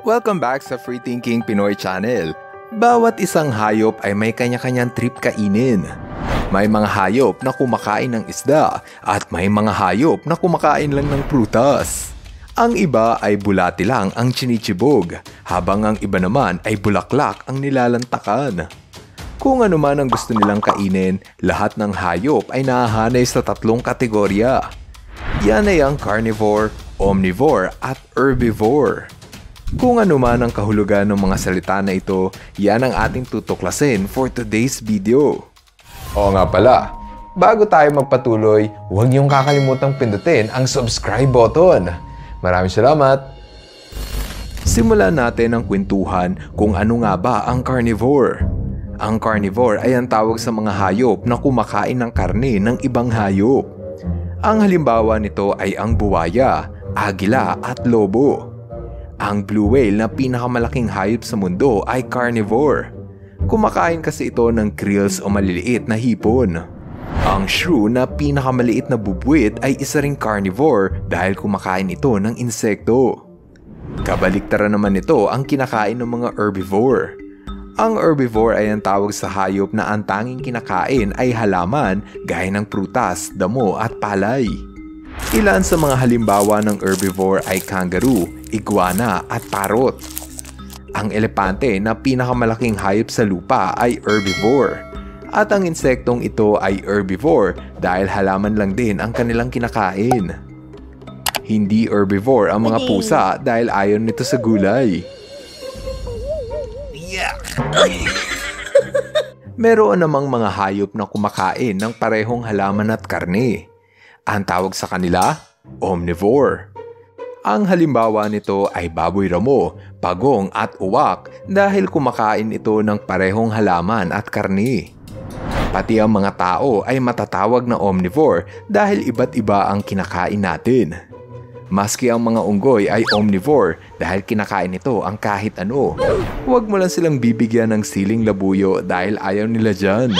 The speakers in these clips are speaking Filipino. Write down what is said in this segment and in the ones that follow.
Welcome back sa Free Thinking Pinoy Channel. Bawat isang hayop ay may kanya-kanyang trip kainin. May mga hayop na kumakain ng isda at may mga hayop na kumakain lang ng prutas. Ang iba ay bulati lang ang chinichibog, habang ang iba naman ay bulaklak ang nilalantakan. Kung ano man ang gusto nilang kainin, lahat ng hayop ay nahahanay sa tatlong kategorya. Yan ay ang carnivore, omnivore at herbivore. Kung ano man ang kahulugan ng mga salita na ito, yan ang ating tutuklasin for today's video. Oo nga pala, bago tayo magpatuloy, huwag niyong kakalimutang pindutin ang subscribe button. Maraming salamat! Simulan natin ang kwentuhan kung ano nga ba ang carnivore. Ang carnivore ay ang tawag sa mga hayop na kumakain ng karne ng ibang hayop. Ang halimbawa nito ay ang buwaya, agila at lobo. Ang blue whale na pinakamalaking hayop sa mundo ay carnivore. Kumakain kasi ito ng krills o maliliit na hipon. Ang shrew na pinakamaliit na bubwit ay isa ring carnivore dahil kumakain ito ng insekto. Kabaliktaran naman ito ang kinakain ng mga herbivore. Ang herbivore ay ang tawag sa hayop na ang tanging kinakain ay halaman gaya ng prutas, damo at palay. Ilan sa mga halimbawa ng herbivore ay kangaroo, iguana at parrot. Ang elepante na pinakamalaking hayop sa lupa ay herbivore. At ang insektong ito ay herbivore dahil halaman lang din ang kanilang kinakain. Hindi herbivore ang mga pusa dahil ayaw nito sa gulay. Meron namang mga hayop na kumakain ng parehong halaman at karne. Ang tawag sa kanila, omnivore. Ang halimbawa nito ay baboy ramo, pagong at uwak dahil kumakain ito ng parehong halaman at karne. Pati ang mga tao ay matatawag na omnivore dahil iba't iba ang kinakain natin. Maski ang mga unggoy ay omnivore dahil kinakain ito ang kahit ano. Huwag mo lang silang bibigyan ng siling labuyo dahil ayaw nila dyan.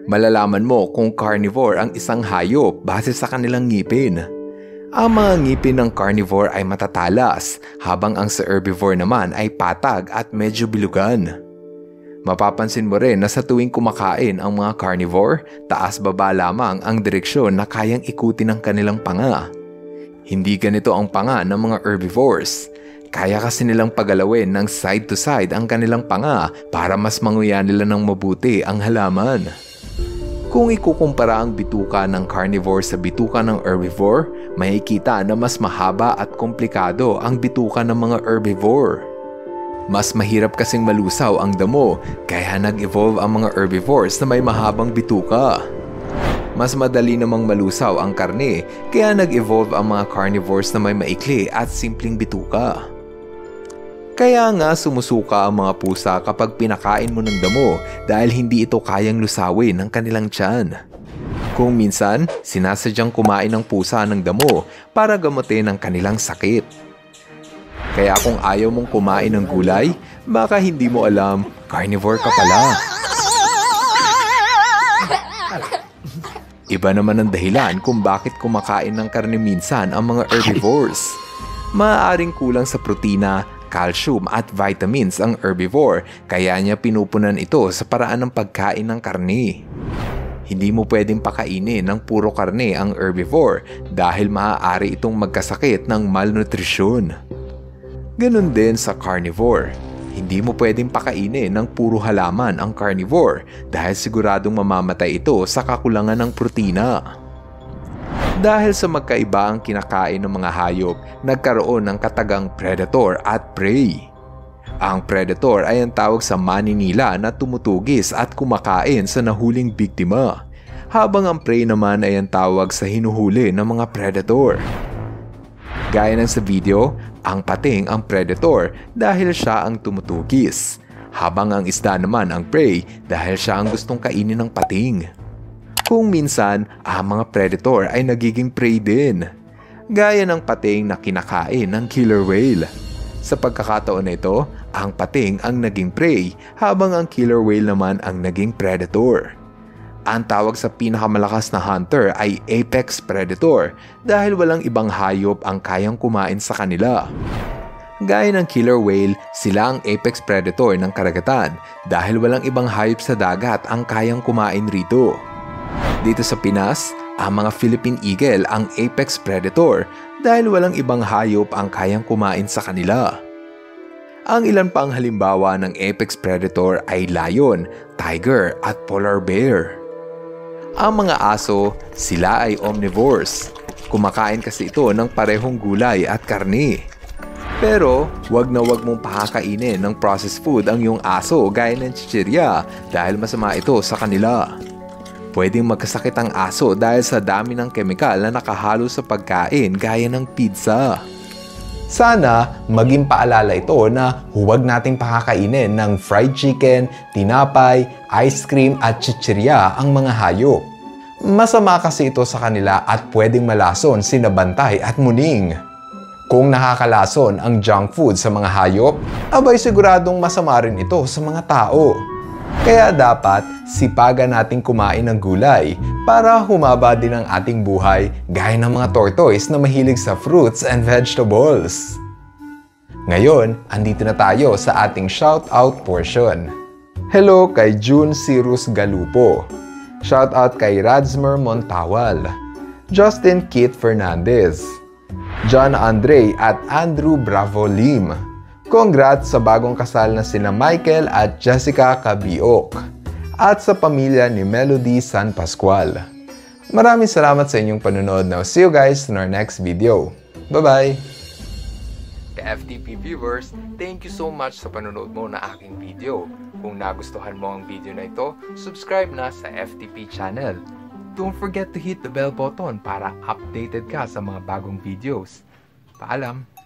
Malalaman mo kung carnivore ang isang hayop base sa kanilang ngipin. Ang mga ngipin ng carnivore ay matatalas, habang ang sa herbivore naman ay patag at medyo bilugan. Mapapansin mo rin na sa tuwing kumakain ang mga carnivore, taas-baba lamang ang direksyon na kayang ikutin ng kanilang panga. Hindi ganito ang panga ng mga herbivores. Kaya kasi nilang pagalawin ng side to side ang kanilang panga para mas manguya nila ng mabuti ang halaman. Kung ikukumpara ang bituka ng carnivore sa bituka ng herbivore, makikita na mas mahaba at komplikado ang bituka ng mga herbivore. Mas mahirap kasing malusaw ang damo, kaya nag-evolve ang mga herbivores na may mahabang bituka. Mas madali namang malusaw ang karne, kaya nag-evolve ang mga carnivores na may maikli at simpleng bituka. Kaya nga sumusuka ang mga pusa kapag pinakain mo ng damo dahil hindi ito kayang lusawin ng kanilang tiyan. Kung minsan, sinasadyang kumain ng pusa ng damo para gamutin ang kanilang sakit. Kaya kung ayaw mong kumain ng gulay, baka hindi mo alam, carnivore ka pala. Iba naman ang dahilan kung bakit kumakain ng karne minsan ang mga herbivores. Maaaring kulang sa protina, calcium at vitamins ang herbivore, kaya niya pinupunan ito sa paraan ng pagkain ng karne. Hindi mo pwedeng pakainin ng puro karne ang herbivore dahil maaari itong magkasakit ng malnutrisyon. Ganon din sa carnivore. Hindi mo pwedeng pakainin ng puro halaman ang carnivore dahil siguradong mamamatay ito sa kakulangan ng protina. Dahil sa magkaiba ang kinakain ng mga hayop, nagkaroon ng katagang predator at prey. Ang predator ay ang tawag sa maninila na tumutugis at kumakain sa nahuling biktima, habang ang prey naman ay ang tawag sa hinuhuli ng mga predator. Gaya ng sa video, ang pating ang predator dahil siya ang tumutugis, habang ang isda naman ang prey dahil siya ang gustong kainin ng pating. Kung minsan, ang mga predator ay nagiging prey din, gaya ng pating na kinakain ng killer whale. Sa pagkakataon na ito, ang pating ang naging prey habang ang killer whale naman ang naging predator. Ang tawag sa pinakamalakas na hunter ay apex predator dahil walang ibang hayop ang kayang kumain sa kanila. Gaya ng killer whale, sila ang apex predator ng karagatan dahil walang ibang hayop sa dagat ang kayang kumain rito. Dito sa Pinas, ang mga Philippine eagle ang apex predator dahil walang ibang hayop ang kayang kumain sa kanila. Ang ilan pang halimbawa ng apex predator ay lion, tiger at polar bear. Ang mga aso, sila ay omnivores. Kumakain kasi ito ng parehong gulay at karne. Pero, wag na wag mong pakakainin ng processed food ang iyong aso gaya ng chichirya dahil masama ito sa kanila. Pwedeng magkasakit ang aso dahil sa dami ng kemikal na nakahalo sa pagkain gaya ng pizza. Sana maging paalala ito na huwag nating pakakainin ng fried chicken, tinapay, ice cream at chichirya ang mga hayop. Masama kasi ito sa kanila at pwedeng malason sina bantay at muning. Kung nakakalason ang junk food sa mga hayop, abay siguradong masama rin ito sa mga tao. Kaya dapat sipagan nating kumain ng gulay para humaba din ang ating buhay gaya ng mga tortoise na mahilig sa fruits and vegetables. Ngayon, andito na tayo sa ating shoutout portion. Hello kay June Cyrus Galupo. Shoutout kay Radsmer Montawal, Justin Kit Fernandez, John Andre at Andrew Bravo Lim. Congrats sa bagong kasal na sina Michael at Jessica Cabiok at sa pamilya ni Melody San Pascual. Maraming salamat sa inyong panonood. Now see you guys in our next video. Bye-bye! FTP viewers, thank you so much sa panonood mo na aking video. Kung nagustuhan mo ang video na ito, subscribe na sa FTP channel. Don't forget to hit the bell button para updated ka sa mga bagong videos. Paalam!